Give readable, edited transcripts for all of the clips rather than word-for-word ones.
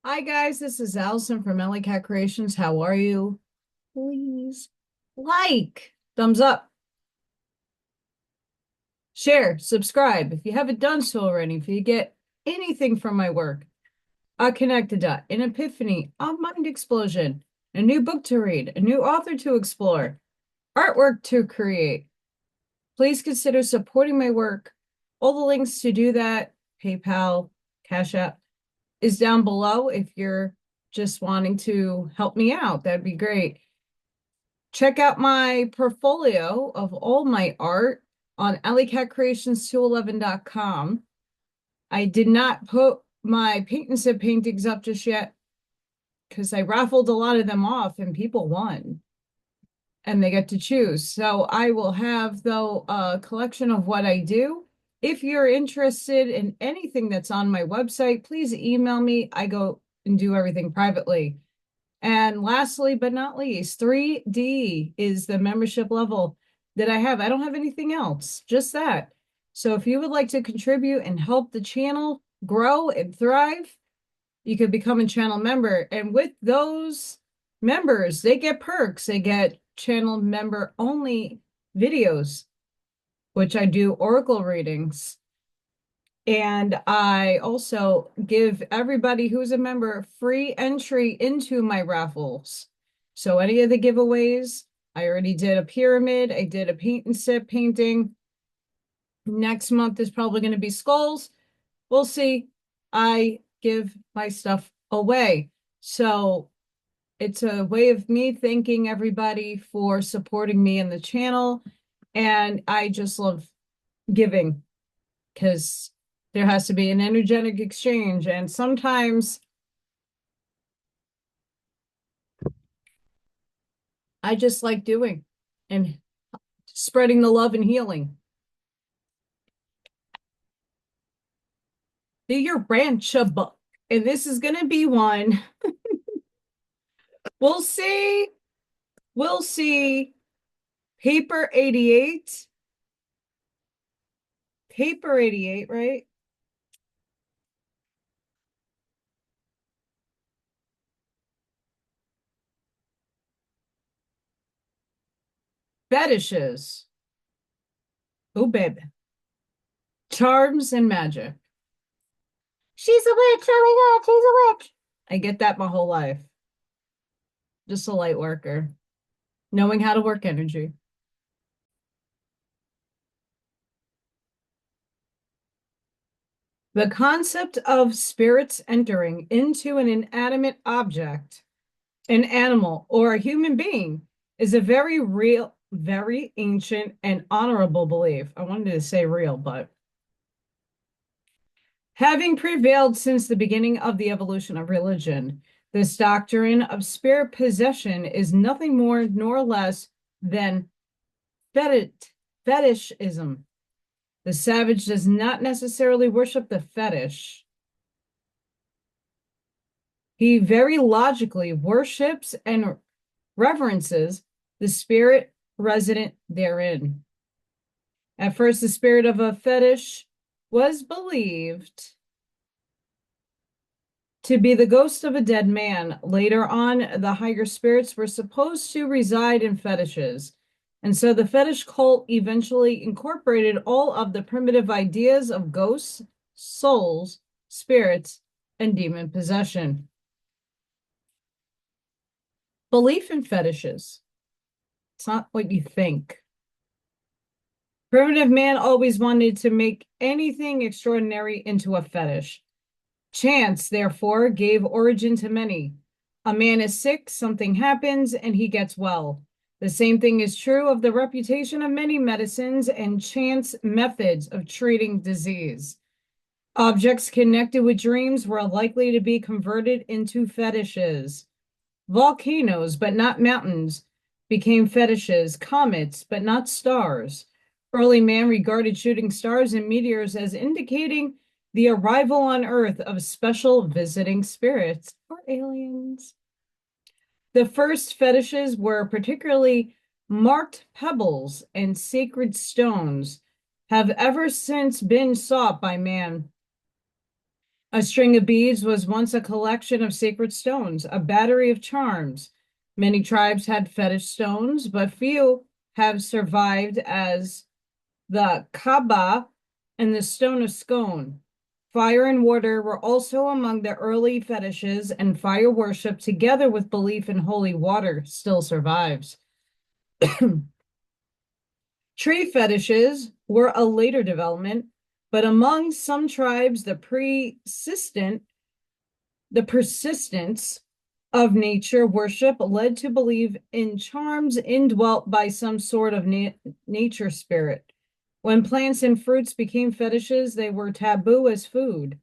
Hi guys, this is Allison from Alley Cat Creations. How are you? Please thumbs up, share, subscribe if you haven't done so already. If you get anything from my work, a connected dot, an epiphany, a mind explosion, a new book to read, a new author to explore, artwork to create, please consider supporting my work. All the links to do that, PayPal, Cash App, is down below if you're just wanting to help me out. That'd be great. Check out my portfolio of all my art on alleycatcreations211.com. I did not put my paint and sip paintings up just yet because I raffled a lot of them off and people won and they get to choose. So I will have, though, a collection of what I do. If you're interested in anything that's on my website, please email me. I go and do everything privately. And lastly, but not least, 3D is the membership level that I have. I don't have anything else, just that. So if you would like to contribute and help the channel grow and thrive, you could become a channel member. And with those members, they get perks. They get channel member only videos, which I do oracle readings. And I also give everybody who's a member free entry into my raffles. So any of the giveaways, I already did a pyramid. I did a paint and sip painting. Next month is probably going to be skulls. We'll see. I give my stuff away. So it's a way of me thanking everybody for supporting me in the channel. And I just love giving because there has to be an energetic exchange. And sometimes I just like doing and spreading the love and healing. Do your branch a book. And this is going to be one. We'll see. We'll see. Paper 88. Paper 88, right? Fetishes. Oh, baby. Charms and magic. She's a witch. Oh my God, she's a witch. I get that my whole life. Just a light worker, knowing how to work energy. The concept of spirits entering into an inanimate object, an animal, or a human being is a very real, very ancient, and honorable belief. I wanted to say real, but having prevailed since the beginning of the evolution of religion, this doctrine of spirit possession is nothing more nor less than fetishism. The savage does not necessarily worship the fetish. He very logically worships and reverences the spirit resident therein. At first, the spirit of a fetish was believed to be the ghost of a dead man. Later on, the higher spirits were supposed to reside in fetishes. And so the fetish cult eventually incorporated all of the primitive ideas of ghosts, souls, spirits, and demon possession. Belief in fetishes. It's not what you think. Primitive man always wanted to make anything extraordinary into a fetish. Chance, therefore, gave origin to many. A man is sick, something happens, and he gets well. The same thing is true of the reputation of many medicines and chance methods of treating disease. Objects connected with dreams were likely to be converted into fetishes. Volcanoes, but not mountains, became fetishes. Comets, but not stars. Early man regarded shooting stars and meteors as indicating the arrival on Earth of special visiting spirits or aliens. The first fetishes were particularly marked pebbles and sacred stones, have ever since been sought by man. A string of beads was once a collection of sacred stones, a battery of charms. Many tribes had fetish stones, but few have survived as the Kaaba and the stone of scone. Fire and water were also among the early fetishes, and fire worship, together with belief in holy water, still survives. Tree fetishes were a later development, but among some tribes, the persistence of nature worship led to believe in charms indwelt by some sort of nature spirit. When plants and fruits became fetishes, they were taboo as food.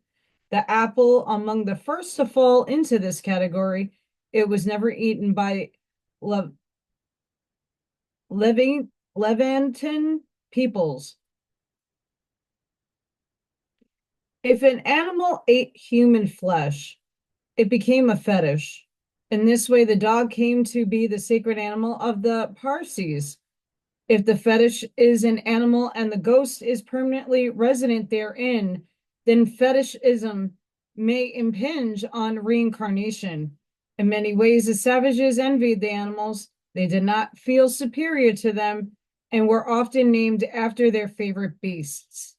The apple, among the first to fall into this category, it was never eaten by Levantan peoples. If an animal ate human flesh, it became a fetish. In this way, the dog came to be the sacred animal of the Parsis. If the fetish is an animal and the ghost is permanently resident therein, then fetishism may impinge on reincarnation. In many ways, the savages envied the animals. They did not feel superior to them and were often named after their favorite beasts.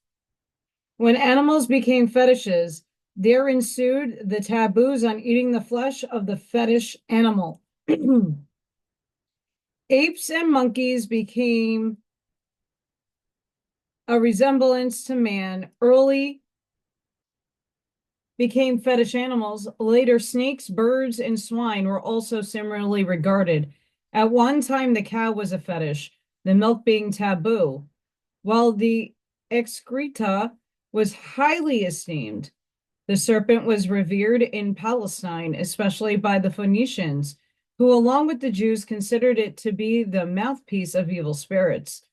When animals became fetishes, there ensued the taboos on eating the flesh of the fetish animal. Apes and monkeys became a resemblance to man. Early became fetish animals. Later, snakes, birds, and swine were also similarly regarded. At one time, the cow was a fetish, the milk being taboo, while the excreta was highly esteemed. The serpent was revered in Palestine, especially by the Phoenicians, who, along with the Jews, considered it to be the mouthpiece of evil spirits.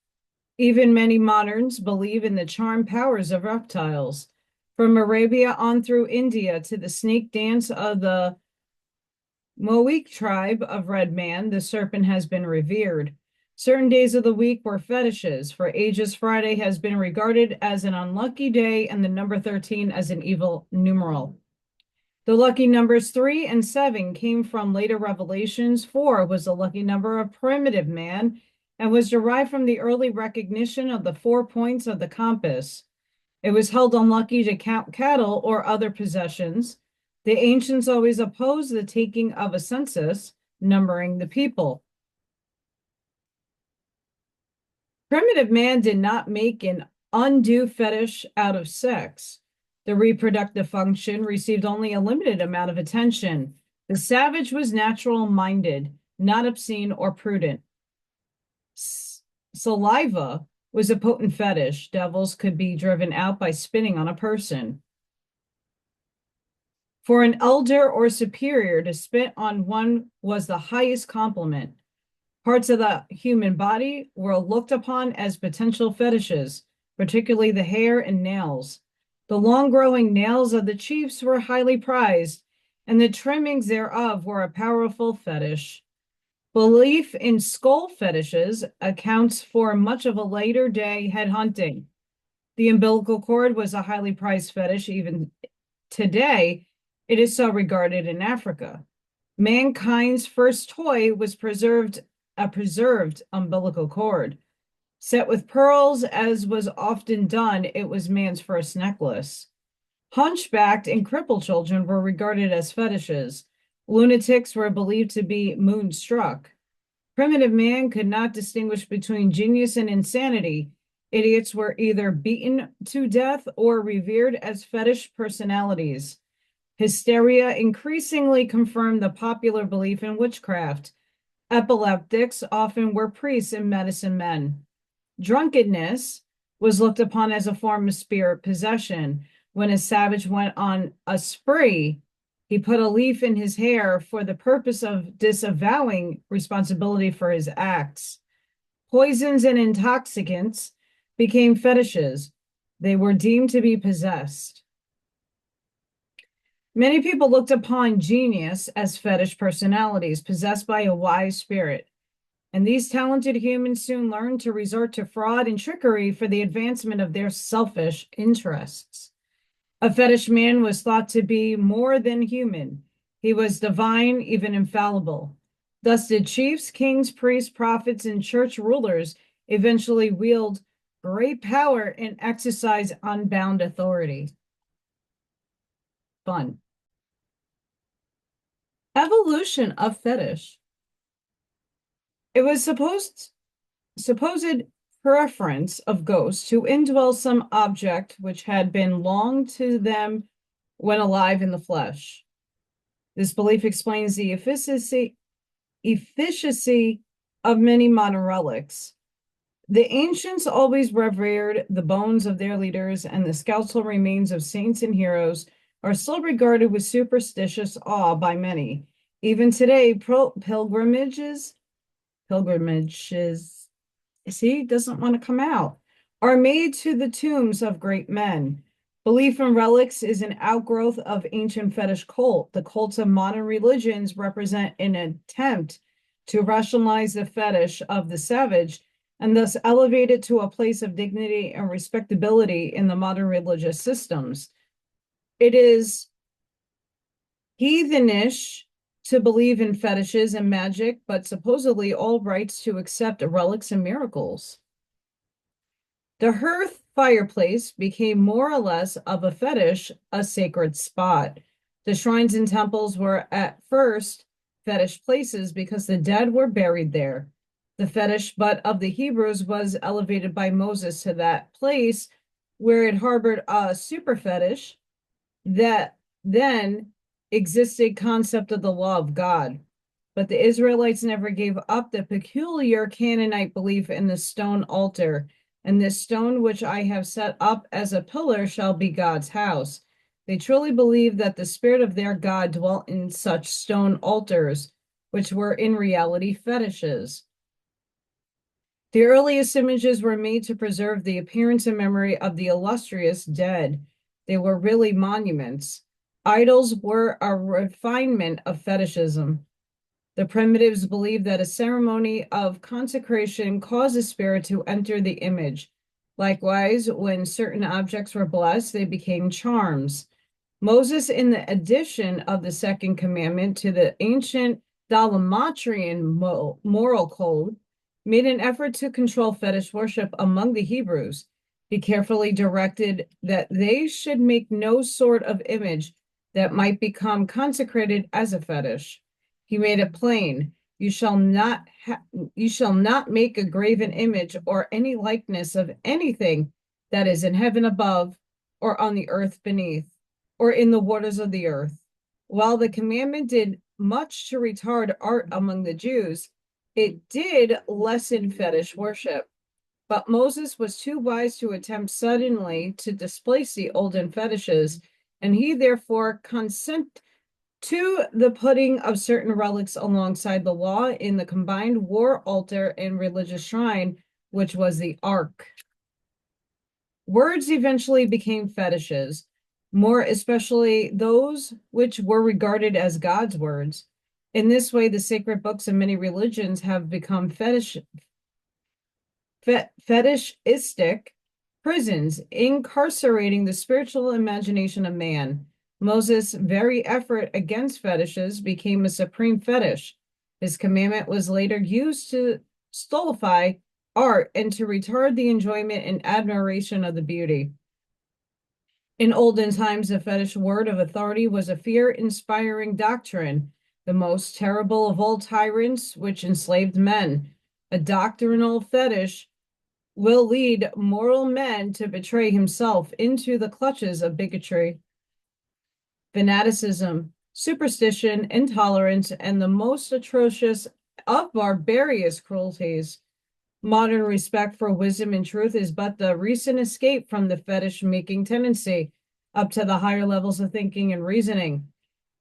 Even many moderns believe in the charm powers of reptiles. From Arabia on through India to the snake dance of the Moic tribe of Red Man, the serpent has been revered. Certain days of the week were fetishes. For ages, Friday has been regarded as an unlucky day and the number 13 as an evil numeral. The lucky numbers 3 and 7 came from later revelations. 4 was the lucky number of primitive man and was derived from the early recognition of the 4 points of the compass. It was held unlucky to count cattle or other possessions. The ancients always opposed the taking of a census, numbering the people. Primitive man did not make an undue fetish out of sex. The reproductive function received only a limited amount of attention. The savage was natural-minded, not obscene or prudent. Saliva was a potent fetish. Devils could be driven out by spitting on a person. For an elder or superior to spit on one was the highest compliment. Parts of the human body were looked upon as potential fetishes, particularly the hair and nails. The long-growing nails of the chiefs were highly prized, and the trimmings thereof were a powerful fetish. Belief in skull fetishes accounts for much of a later day headhunting. The umbilical cord was a highly prized fetish. Even today, it is so regarded in Africa. Mankind's first toy was a preserved umbilical cord. Set with pearls, as was often done, it was man's first necklace. Hunchbacked and crippled children were regarded as fetishes. Lunatics were believed to be moonstruck. Primitive man could not distinguish between genius and insanity. Idiots were either beaten to death or revered as fetish personalities. Hysteria increasingly confirmed the popular belief in witchcraft. Epileptics often were priests and medicine men. Drunkenness was looked upon as a form of spirit possession. When a savage went on a spree, he put a leaf in his hair for the purpose of disavowing responsibility for his acts. Poisons and intoxicants became fetishes. They were deemed to be possessed. Many people looked upon genius as fetish personalities possessed by a wise spirit, and these talented humans soon learned to resort to fraud and trickery for the advancement of their selfish interests. A fetish man was thought to be more than human. He was divine, even infallible. Thus did chiefs, kings, priests, prophets, and church rulers eventually wield great power and exercise unbound authority. Fun. Evolution of fetish. It was supposed preference of ghosts to indwell some object which had been long to them when alive in the flesh. This belief explains the efficacy of many modern relics. The ancients always revered the bones of their leaders, and the skeletal remains of saints and heroes are still regarded with superstitious awe by many. Even today, pilgrimages, see, doesn't want to come out, are made to the tombs of great men. Belief in relics is an outgrowth of ancient fetish cult. The cults of modern religions represent an attempt to rationalize the fetish of the savage and thus elevate it to a place of dignity and respectability in the modern religious systems. It is heathenish to believe in fetishes and magic, but supposedly all rights to accept relics and miracles. The hearth fireplace became more or less of a fetish, a sacred spot. The shrines and temples were at first fetish places because the dead were buried there. The fetish butt of the Hebrews was elevated by Moses to that place where it harbored a super fetish that then existed concept of the law of God. But the Israelites never gave up the peculiar Canaanite belief in the stone altar, and this stone which I have set up as a pillar shall be God's house. They truly believed that the spirit of their God dwelt in such stone altars, which were in reality fetishes. The earliest images were made to preserve the appearance and memory of the illustrious dead. They were really monuments. Idols were a refinement of fetishism. The primitives believed that a ceremony of consecration caused the spirit to enter the image. Likewise, when certain objects were blessed, they became charms. Moses, in the addition of the second commandment to the ancient Dalamantrian moral code, made an effort to control fetish worship among the Hebrews. He carefully directed that they should make no sort of image that might become consecrated as a fetish. He made it plain, you shall not make a graven image or any likeness of anything that is in heaven above, or on the earth beneath, or in the waters of the earth. While the commandment did much to retard art among the Jews, it did lessen fetish worship. But Moses was too wise to attempt suddenly to displace the olden fetishes, and he therefore consented to the putting of certain relics alongside the law in the combined war altar and religious shrine, which was the Ark. Words eventually became fetishes, more especially those which were regarded as God's words. In this way, the sacred books of many religions have become fetishistic prisons, incarcerating the spiritual imagination of man. Moses' very effort against fetishes became a supreme fetish. His commandment was later used to stultify art and to retard the enjoyment and admiration of the beauty. In olden times, the fetish word of authority was a fear-inspiring doctrine, the most terrible of all tyrants, which enslaved men. A doctrinal fetish will lead moral men to betray himself into the clutches of bigotry, fanaticism, superstition, intolerance, and the most atrocious of barbarous cruelties. Modern respect for wisdom and truth is but the recent escape from the fetish-making tendency up to the higher levels of thinking and reasoning.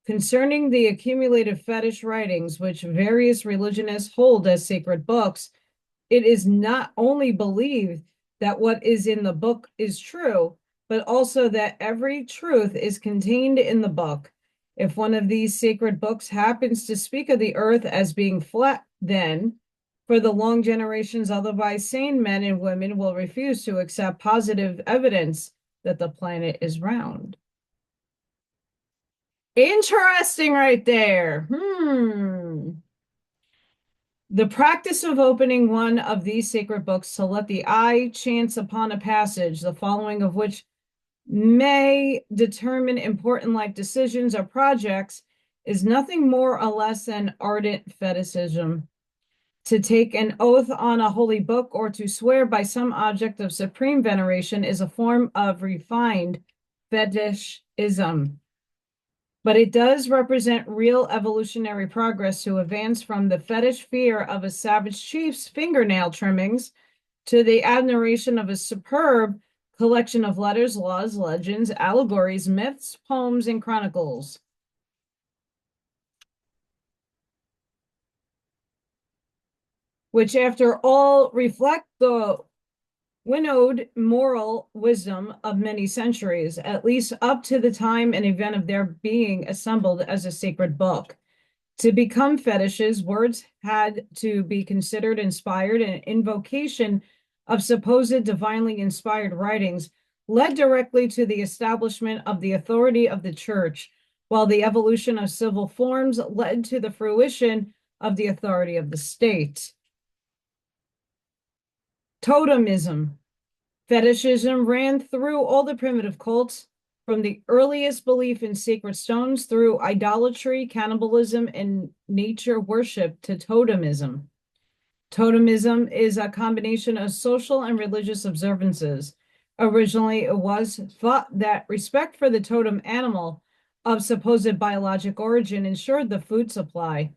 Concerning the accumulated fetish writings, which various religionists hold as sacred books, it is not only believed that what is in the book is true, but also that every truth is contained in the book. If one of these sacred books happens to speak of the earth as being flat, then, for the long generations, otherwise sane men and women will refuse to accept positive evidence that the planet is round. Interesting right there. The practice of opening one of these sacred books to let the eye chance upon a passage, the following of which may determine important life decisions or projects, is nothing more or less than ardent fetishism. To take an oath on a holy book or to swear by some object of supreme veneration is a form of refined fetishism. But it does represent real evolutionary progress to advance from the fetish fear of a savage chief's fingernail trimmings to the admiration of a superb collection of letters, laws, legends, allegories, myths, poems, and chronicles, which after all reflect the winnowed moral wisdom of many centuries, at least up to the time and event of their being assembled as a sacred book. To become fetishes, words had to be considered inspired, and invocation of supposed divinely inspired writings led directly to the establishment of the authority of the church, while the evolution of civil forms led to the fruition of the authority of the state. Totemism. Fetishism ran through all the primitive cults, from the earliest belief in sacred stones through idolatry, cannibalism, and nature worship to totemism. Totemism is a combination of social and religious observances. Originally, it was thought that respect for the totem animal of supposed biologic origin ensured the food supply.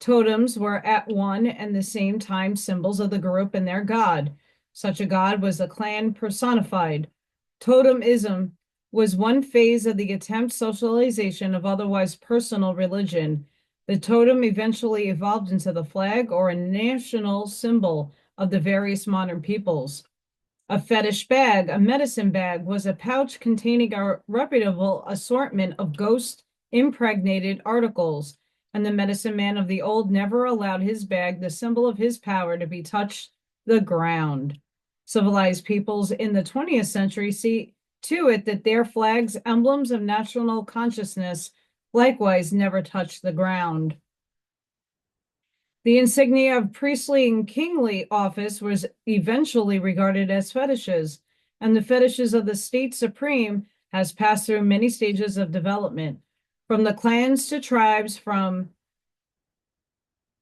Totems were at one and the same time symbols of the group and their god. Such a god was the clan personified. Totemism was one phase of the attempt socialization of otherwise personal religion. The totem eventually evolved into the flag or a national symbol of the various modern peoples. A fetish bag, a medicine bag, was a pouch containing a reputable assortment of ghost impregnated articles, and the medicine man of the old never allowed his bag, the symbol of his power, to be touched the ground. Civilized peoples in the 20th century see to it that their flags, emblems of national consciousness, likewise never touch the ground. The insignia of priestly and kingly office was eventually regarded as fetishes, and the fetishes of the state supreme has passed through many stages of development, from the clans to tribes, from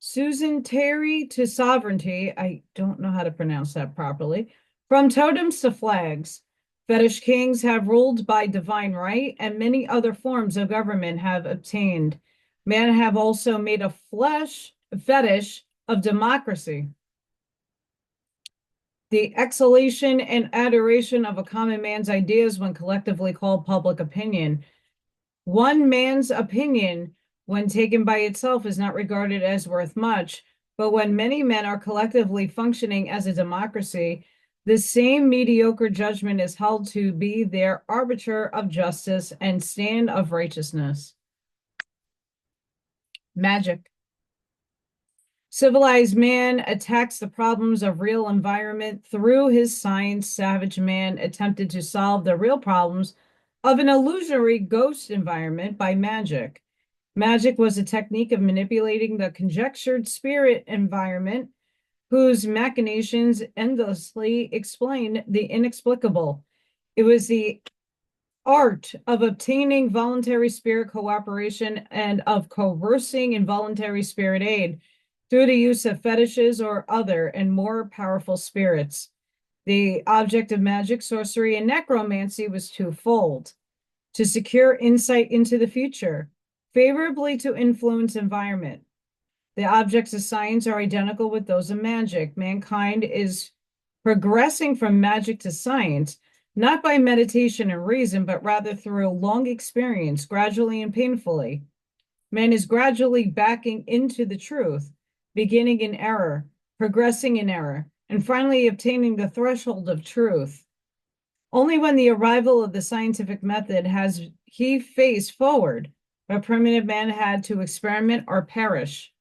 suzerainty to sovereignty. I don't know how to pronounce that properly. From totems to flags. Fetish kings have ruled by divine right, and many other forms of government have obtained. Men have also made a fetish of democracy. The exhalation and adoration of a common man's ideas when collectively called public opinion. One man's opinion, when taken by itself, is not regarded as worth much, but when many men are collectively functioning as a democracy, the same mediocre judgment is held to be their arbiter of justice and stand of righteousness. Magic. Civilized man attacks the problems of real environment through his science. Savage man attempted to solve the real problems of an illusory ghost environment by magic. Magic was a technique of manipulating the conjectured spirit environment, whose machinations endlessly explain the inexplicable. It was the art of obtaining voluntary spirit cooperation and of coercing involuntary spirit aid through the use of fetishes or other and more powerful spirits. The object of magic, sorcery, and necromancy was twofold: to secure insight into the future, favorably to influence environment. The objects of science are identical with those of magic. Mankind is progressing from magic to science, not by meditation and reason, but rather through long experience, gradually and painfully. Man is gradually backing into the truth, beginning in error, progressing in error, and finally obtaining the threshold of truth. Only when the arrival of the scientific method has he faced forward, but primitive man had to experiment or perish.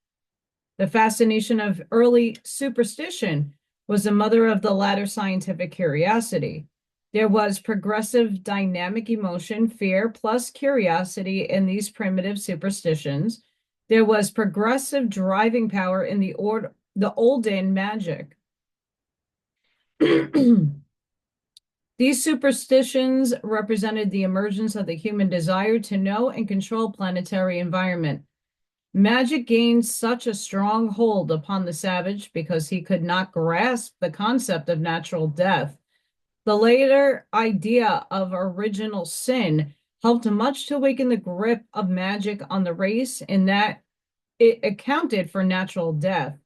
The fascination of early superstition was the mother of the latter scientific curiosity. There was progressive dynamic emotion, fear, plus curiosity in these primitive superstitions. There was progressive driving power in the olden magic. These superstitions represented the emergence of the human desire to know and control planetary environment. Magic gained such a strong hold upon the savage because he could not grasp the concept of natural death. The later idea of original sin helped much to weaken the grip of magic on the race in that it accounted for natural death.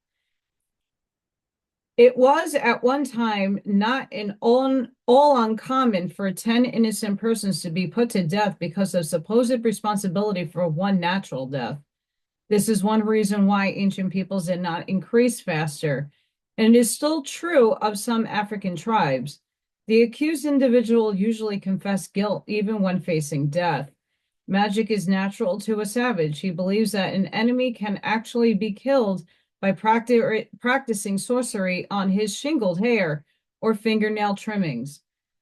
It was at one time not all uncommon for 10 innocent persons to be put to death because of supposed responsibility for one natural death. This is one reason why ancient peoples did not increase faster, and it is still true of some African tribes. The accused individual usually confessed guilt even when facing death. Magic is natural to a savage. He believes that an enemy can actually be killed by practicing sorcery on his shingled hair or fingernail trimmings.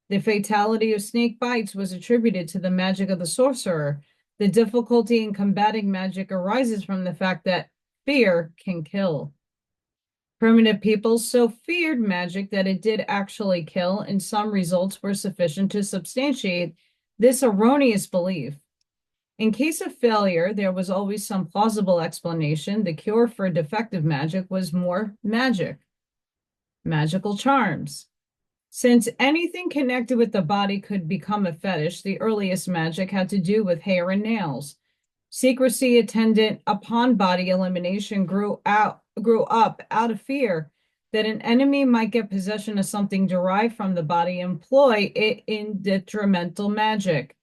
The fatality of snake bites was attributed to the magic of the sorcerer. The difficulty in combating magic arises from the fact that fear can kill. Primitive peoples so feared magic that it did actually kill, and some results were sufficient to substantiate this erroneous belief. In case of failure, there was always some plausible explanation. The cure for defective magic was more magic. Magical charms. Since anything connected with the body could become a fetish, the earliest magic had to do with hair and nails. Secrecy attendant upon body elimination grew up out of fear that an enemy might get possession of something derived from the body and employ it in detrimental magic.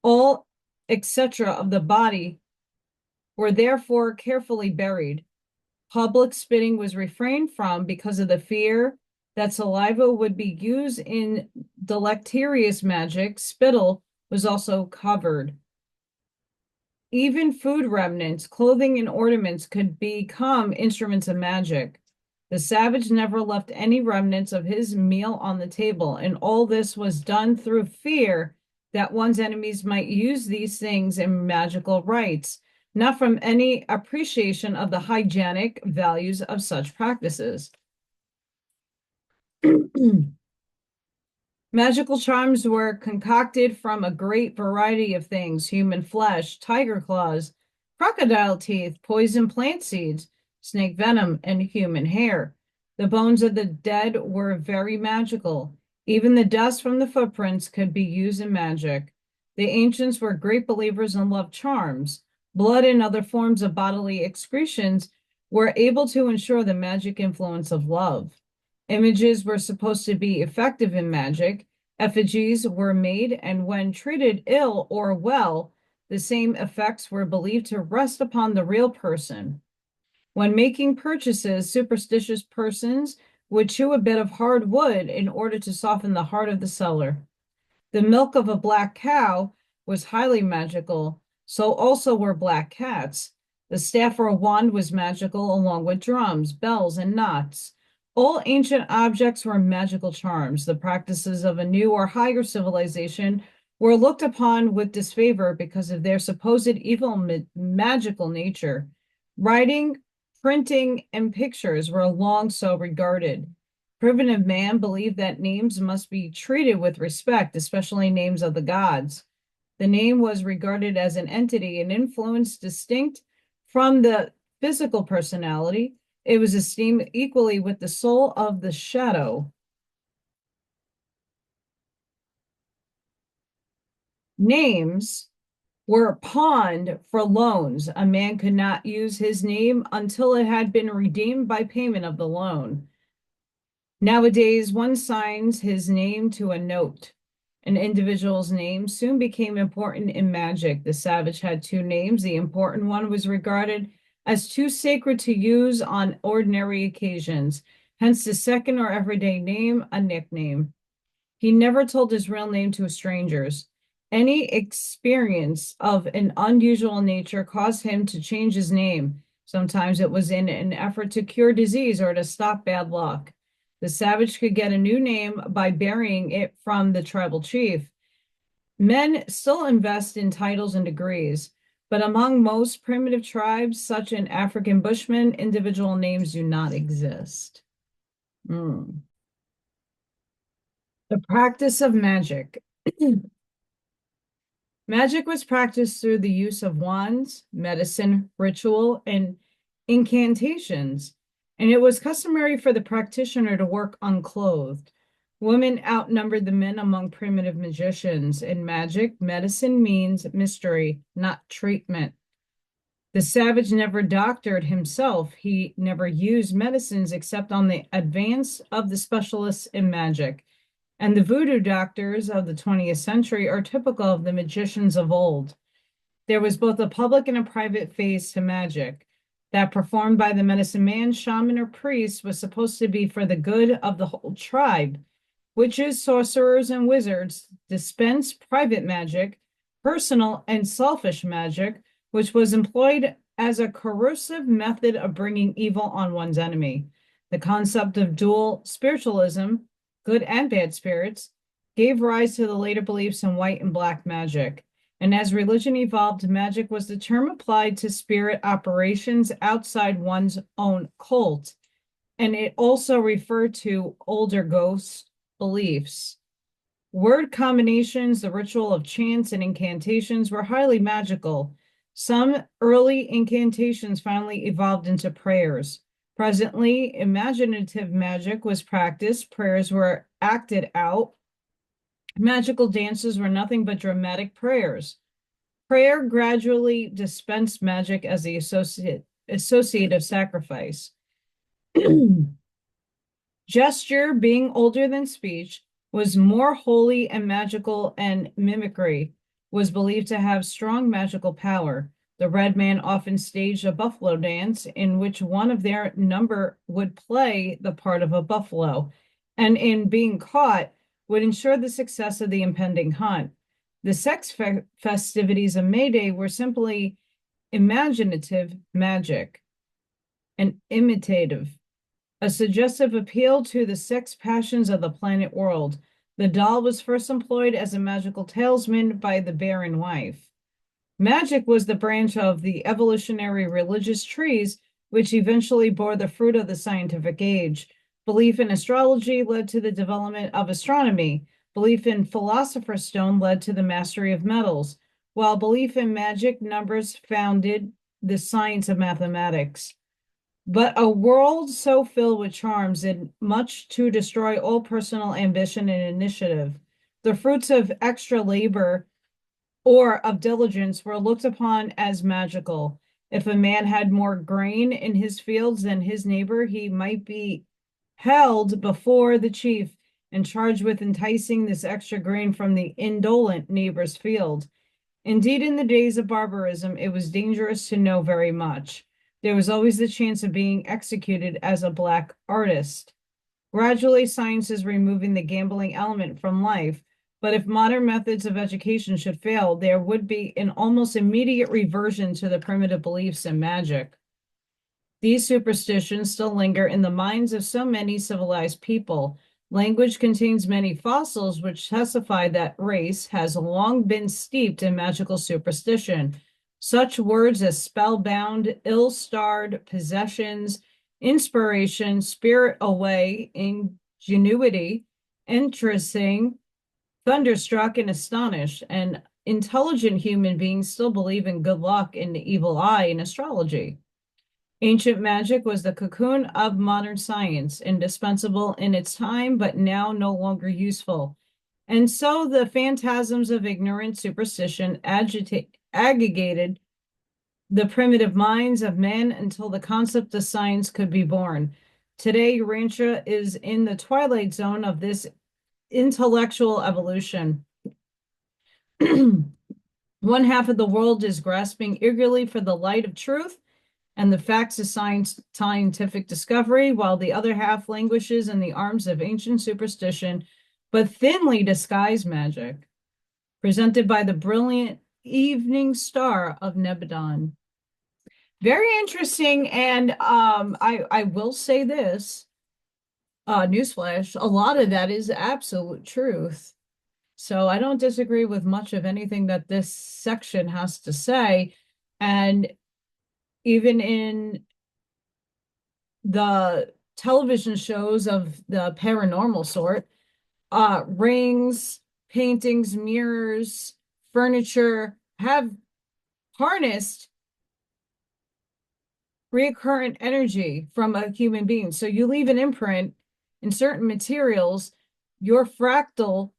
All etc. of the body were therefore carefully buried. Public spitting was refrained from because of the fear that saliva would be used in deleterious magic. Spittle was also covered. Even food remnants, clothing, and ornaments could become instruments of magic. The savage never left any remnants of his meal on the table, and all this was done through fear that one's enemies might use these things in magical rites, not from any appreciation of the hygienic values of such practices. Magical charms were concocted from a great variety of things: human flesh, tiger claws, crocodile teeth, poison plant seeds, snake venom, and human hair. The bones of the dead were very magical. Even the dust from the footprints could be used in magic. The ancients were great believers in love charms. Blood and other forms of bodily excretions were able to ensure the magic influence of love. Images were supposed to be effective in magic. Effigies were made, and when treated ill or well, the same effects were believed to rest upon the real person. When making purchases, superstitious persons would chew a bit of hard wood in order to soften the heart of the seller. The milk of a black cow was highly magical, so also were black cats. The staff or wand was magical, along with drums, bells, and knots. All ancient objects were magical charms. The practices of a new or higher civilization were looked upon with disfavor because of their supposed evil magical nature. Writing, printing, and pictures were long so regarded. Primitive man believed that names must be treated with respect, especially names of the gods. The name was regarded as an entity, an influence distinct from the physical personality. It was esteemed equally with the soul of the shadow. Names were pawned for loans. A man could not use his name until it had been redeemed by payment of the loan. Nowadays, one signs his name to a note. An individual's name soon became important in magic. The savage had two names. The important one was regarded as too sacred to use on ordinary occasions, hence the second or everyday name, a nickname. He never told his real name to strangers. Any experience of an unusual nature caused him to change his name. Sometimes it was in an effort to cure disease or to stop bad luck. The savage could get a new name by burying it from the tribal chief. Men still invest in titles and degrees, but among most primitive tribes, such as African Bushmen, individual names do not exist. The practice of magic. Magic was practiced through the use of wands, medicine, ritual, and incantations, and it was customary for the practitioner to work unclothed. Women outnumbered the men among primitive magicians. In magic, medicine means mystery, not treatment. The savage never doctored himself. He never used medicines except on the advance of the specialists in magic. And the voodoo doctors of the 20th century are typical of the magicians of old. There was both a public and a private phase to magic. That performed by the medicine man, shaman, or priest was supposed to be for the good of the whole tribe. Witches, sorcerers, and wizards dispensed private magic, personal and selfish magic, which was employed as a corrosive method of bringing evil on one's enemy. The concept of dual spiritualism, good and bad spirits, gave rise to the later beliefs in white and black magic. And as religion evolved, magic was the term applied to spirit operations outside one's own cult. And it also referred to older ghost beliefs. Word combinations, the ritual of chants and incantations were highly magical. Some early incantations finally evolved into prayers. Presently, imaginative magic was practiced, prayers were acted out. Magical dances were nothing but dramatic prayers. Prayer gradually dispensed magic as the associate of sacrifice. Gesture, being older than speech, was more holy and magical, and mimicry was believed to have strong magical power. The red man often staged a buffalo dance in which one of their number would play the part of a buffalo, and in being caught, would ensure the success of the impending hunt. The sex festivities of May Day were simply imaginative magic and imitative, a suggestive appeal to the sex passions of the planet world. The doll was first employed as a magical talisman by the barren wife. Magic was the branch of the evolutionary religious trees, which eventually bore the fruit of the scientific age. Belief in astrology led to the development of astronomy. Belief in philosopher's stone led to the mastery of metals, while belief in magic numbers founded the science of mathematics. But a world so filled with charms did much to destroy all personal ambition and initiative. The fruits of extra labor or of diligence were looked upon as magical. If a man had more grain in his fields than his neighbor, he might be held before the chief and charged with enticing this extra grain from the indolent neighbor's field. Indeed, in the days of barbarism, it was dangerous to know very much. There was always the chance of being executed as a black artist. Gradually, science is removing the gambling element from life, but if modern methods of education should fail, there would be an almost immediate reversion to the primitive beliefs in magic. These superstitions still linger in the minds of so many civilized people. Language contains many fossils which testify that race has long been steeped in magical superstition. Such words as spellbound, ill-starred, possessions, inspiration, spirit away, ingenuity, interesting, thunderstruck, and astonished. And intelligent human beings still believe in good luck and the evil eye in astrology. Ancient magic was the cocoon of modern science, indispensable in its time, but now no longer useful. And so the phantasms of ignorant superstition aggregated the primitive minds of men until the concept of science could be born. Today, Urantia is in the twilight zone of this intellectual evolution. One half of the world is grasping eagerly for the light of truth and the facts of scientific discovery, while the other half languishes in the arms of ancient superstition, but thinly disguised magic, presented by the brilliant evening star of Nebadon. Very interesting, and I will say this. Newsflash, a lot of that is absolute truth. So I don't disagree with much of anything that this section has to say. And even in the television shows of the paranormal sort, rings, paintings, mirrors, furniture have harnessed recurrent energy from a human being. So you leave an imprint in certain materials, your fractal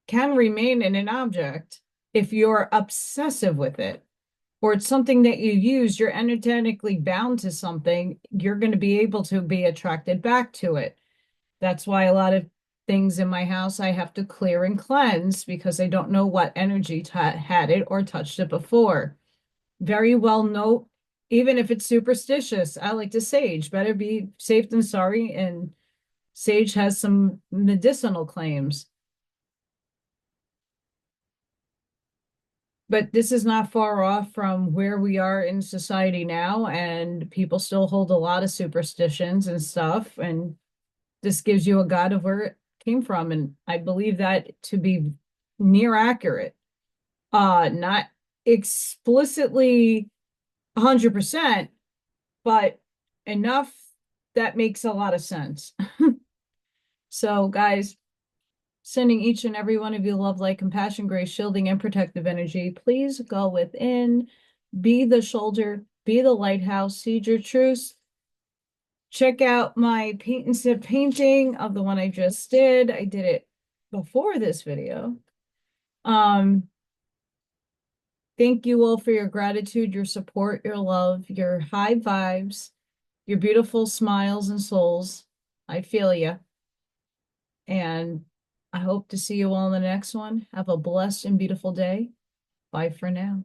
can remain in an object if you're obsessive with it, or it's something that you use, you're energetically bound to something, you're going to be able to be attracted back to it. That's why a lot of things in my house I have to clear and cleanse because I don't know what energy had it or touched it before. Very well note, even if it's superstitious, I like to sage. Better be safe than sorry. And sage has some medicinal claims. But this is not far off from where we are in society now, and people still hold a lot of superstitions and stuff. And this gives you a guide of where it came from. And I believe that to be near accurate. Not explicitly 100%, but enough that makes a lot of sense. So, guys, sending each and every one of you love, light, compassion, grace, shielding, and protective energy. Please go within, be the shoulder, be the lighthouse, seed your truth. Check out my paint and sip painting of the one I just did. I did it before this video. Thank you all for your gratitude, your support, your love, your high vibes, your beautiful smiles and souls. I feel you. And I hope to see you all in the next one. Have a blessed and beautiful day. Bye for now.